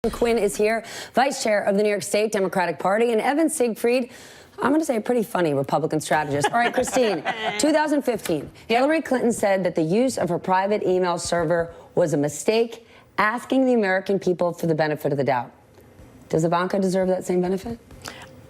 Quinn is here, vice chair of the New York State Democratic Party, and Evan Siegfried, I'm going to say a pretty funny Republican strategist. All right, Christine, 2015, Hillary Clinton said that the use of her private email server was a mistake, asking the American people for the benefit of the doubt. Does Ivanka deserve that same benefit?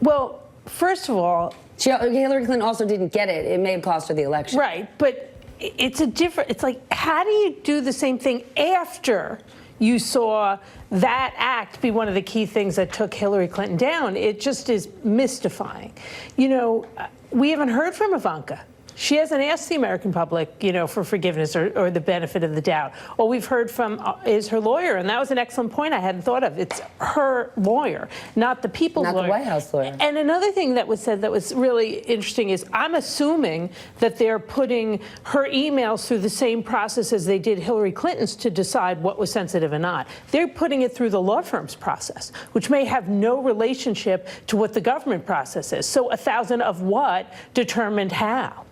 Well, first of all, Hillary Clinton also didn't get it. It may have cost her the election. Right, but it's like, how do you do the same thing after you saw that act be one of the key things that took Hillary Clinton down? It just is mystifying. You know, we haven't heard from Ivanka. She hasn't asked the American public, you know, for forgiveness or the benefit of the doubt. All we've heard from is her lawyer, and that was an excellent point I hadn't thought of. It's her lawyer, not the people's lawyer. Not the White House lawyer. And another thing that was said that was really interesting is I'm assuming that they're putting her emails through the same process as they did Hillary Clinton's to decide what was sensitive or not. They're putting it through the law firm's process, which may have no relationship to what the government process is. So 1,000 of what determined how?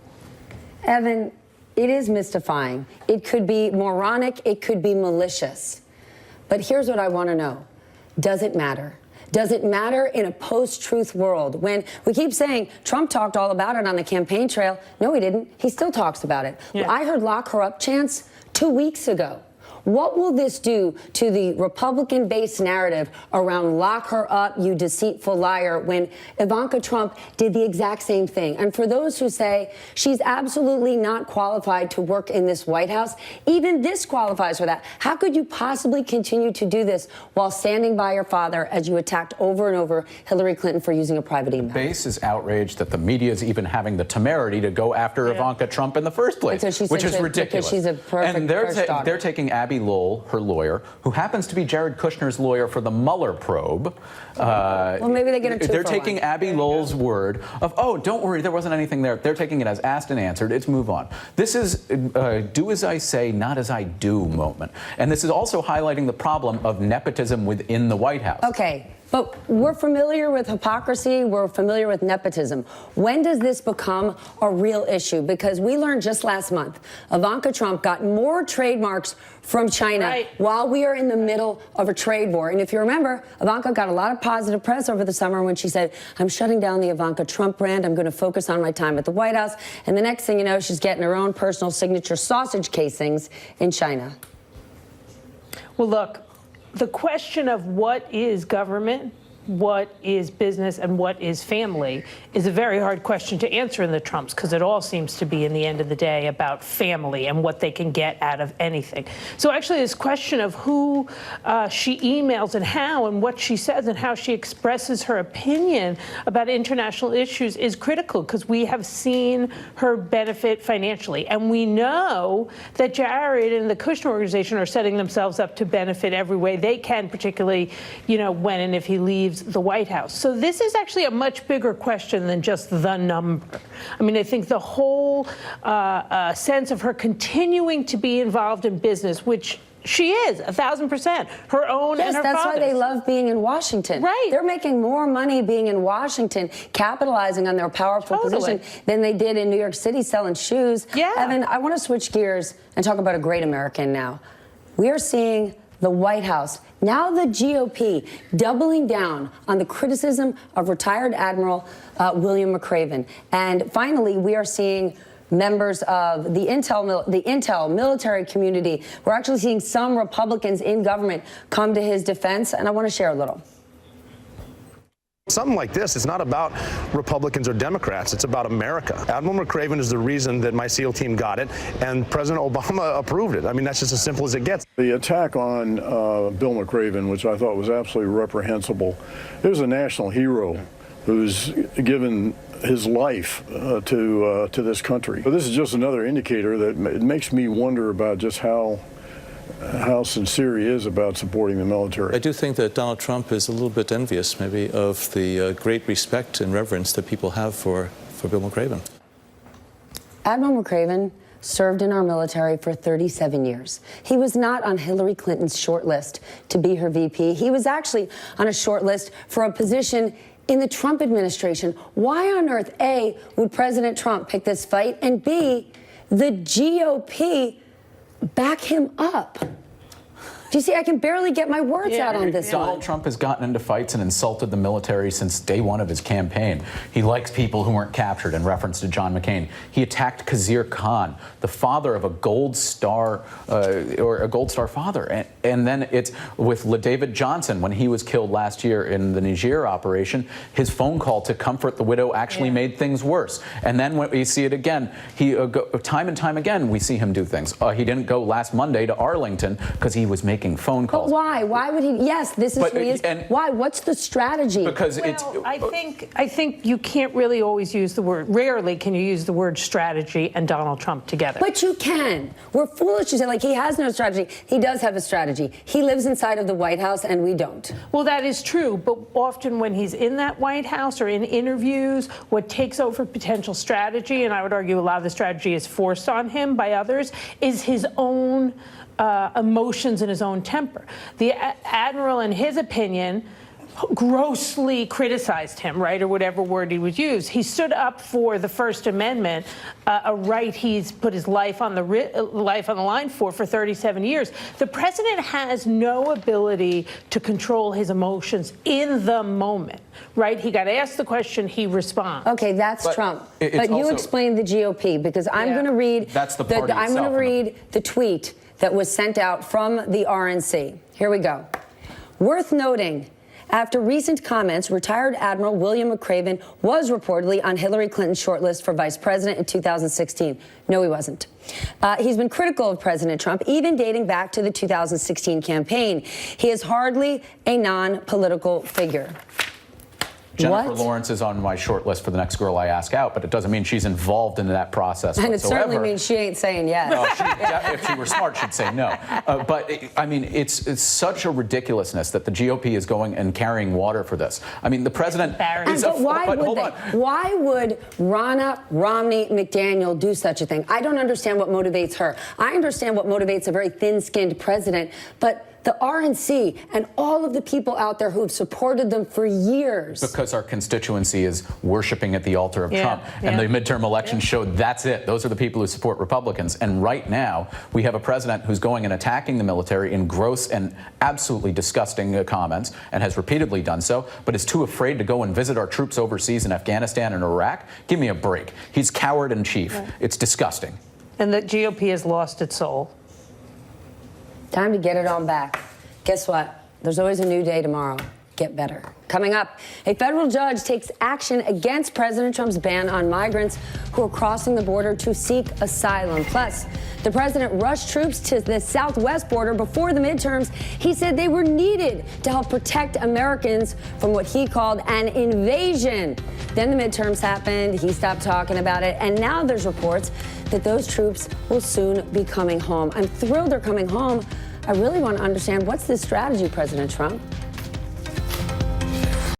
Evan, it is mystifying. It could be moronic. It could be malicious. But here's what I want to know. Does it matter? Does it matter in a post-truth world when we keep saying Trump talked all about it on the campaign trail? No, he didn't. He still talks about it. Yeah. I heard lock her up chants 2 weeks ago. What will this do to the Republican-based narrative around lock her up, you deceitful liar, when Ivanka Trump did the exact same thing? And for those who say she's absolutely not qualified to work in this White House, even this qualifies for that. How could you possibly continue to do this while standing by your father as you attacked over and over Hillary Clinton for using a private email? The base is outraged that the media is even having the temerity to go after Ivanka Trump in the first place, which is ridiculous. Because she's a perfect and they're taking Abby Lowell, her lawyer, who happens to be Jared Kushner's lawyer for the Mueller probe. Well, maybe they get a two They're for taking one. Abby Lowell's word of, oh, don't worry, there wasn't anything there. They're taking it as asked and answered. It's move on. This is do as I say, not as I do moment. And this is also highlighting the problem of nepotism within the White House. Okay. But we're familiar with hypocrisy. We're familiar with nepotism. When does this become a real issue? Because we learned just last month, Ivanka Trump got more trademarks from China while we are in the middle of a trade war. And if you remember, Ivanka got a lot of positive press over the summer when she said, I'm shutting down the Ivanka Trump brand. I'm going to focus on my time at the White House. And the next thing you know, she's getting her own personal signature sausage casings in China. Well, look. The question of what is government, what is business, and what is family is a very hard question to answer in the Trumps, because it all seems to be, in the end of the day, about family and what they can get out of anything. So actually, this question of who she emails and how, and what she says and how she expresses her opinion about international issues is critical, because we have seen her benefit financially. And we know that Jared and the Kushner organization are setting themselves up to benefit every way they can, particularly, you know, when and if he leaves the White House. So this is actually a much bigger question than just the number. I mean, I think the whole sense of her continuing to be involved in business, which she is, 1,000%, her own and her father's. Yes, that's why they love being in Washington. Right. They're making more money being in Washington, capitalizing on their powerful position than they did in New York City selling shoes. Yeah. Evan, I want to switch gears and talk about a great American now. We are seeing the White House, now the GOP, doubling down on the criticism of retired Admiral William McRaven. And finally, we are seeing members of the intel military community. We're actually seeing some Republicans in government come to his defense, and I want to share a little. Something like this is not about Republicans or Democrats. It's about America. Admiral McRaven is the reason that my SEAL team got it, and President Obama approved it. I mean, that's just as simple as it gets. The attack on Bill McRaven, which I thought was absolutely reprehensible, there's a national hero who's given his life to this country. But this is just another indicator that it makes me wonder about just how sincere he is about supporting the military. I do think that Donald Trump is a little bit envious, maybe, of the great respect and reverence that people have for Bill McRaven. Admiral McRaven served in our military for 37 years. He was not on Hillary Clinton's short list to be her VP. He was actually on a short list for a position in the Trump administration. Why on earth, A, would President Trump pick this fight, and B, the GOP back him up? Do you see? I can barely get my words out on this Donald one. Trump has gotten into fights and insulted the military since day one of his campaign. He likes people who weren't captured, in reference to John McCain. He attacked Khizr Khan, the father of a Gold Star, or a Gold Star father. And then it's with David Johnson, when he was killed last year in the Niger operation, his phone call to comfort the widow actually made things worse. And then when we see it again, time and time again, we see him do things. He didn't go last Monday to Arlington because he was making phone calls. But why? Why would he? Yes, this is who he is. Why? What's the strategy? Because I think you can't really always use the word. Rarely can you use the word strategy and Donald Trump together. But you can. We're foolish to say, like, he has no strategy. He does have a strategy. He lives inside of the White House, and we don't. Well, that is true, but often when he's in that White House or in interviews, what takes over potential strategy, and I would argue a lot of the strategy is forced on him by others, is his own emotions and his own temper. The Admiral, in his opinion, grossly criticized him, right, or whatever word he would use. He stood up for the First Amendment, a right he's put his life on the line for 37 years. The president has no ability to control his emotions in the moment, right? He got asked the question, he responds. Okay, that's Trump. But you explain the GOP, because I'm going to read. That's the party I'm going to read the tweet that was sent out from the RNC. Here we go. Worth noting, after recent comments, retired Admiral William McRaven was reportedly on Hillary Clinton's shortlist for vice president in 2016. No, he wasn't. He's been critical of President Trump, even dating back to the 2016 campaign. He is hardly a non-political figure. Jennifer Lawrence is on my short list for the next girl I ask out, but it doesn't mean she's involved in that process And whatsoever. it certainly means she ain't saying yes. No, if she were smart, she'd say no. But, I mean, it's such a ridiculousness that the GOP is going and carrying water for this. I mean, the president is but why would Ronna Romney McDaniel do such a thing? I don't understand what motivates her. I understand what motivates a very thin-skinned president, but the RNC and all of the people out there who have supported them for years. Because our constituency is worshiping at the altar of Trump. And the midterm elections showed that's it. Those are the people who support Republicans. And right now, we have a president who's going and attacking the military in gross and absolutely disgusting comments, and has repeatedly done so, but is too afraid to go and visit our troops overseas in Afghanistan and Iraq. Give me a break. He's coward in chief. Right. It's disgusting. And the GOP has lost its soul. Time to get it on back. Guess what? There's always a new day tomorrow. Get better. Coming up, a federal judge takes action against President Trump's ban on migrants who are crossing the border to seek asylum. Plus, the president rushed troops to the southwest border before the midterms. He said they were needed to help protect Americans from what he called an invasion. Then the midterms happened. He stopped talking about it. And now there's reports that those troops will soon be coming home. I'm thrilled they're coming home. I really want to understand, what's this strategy, President Trump?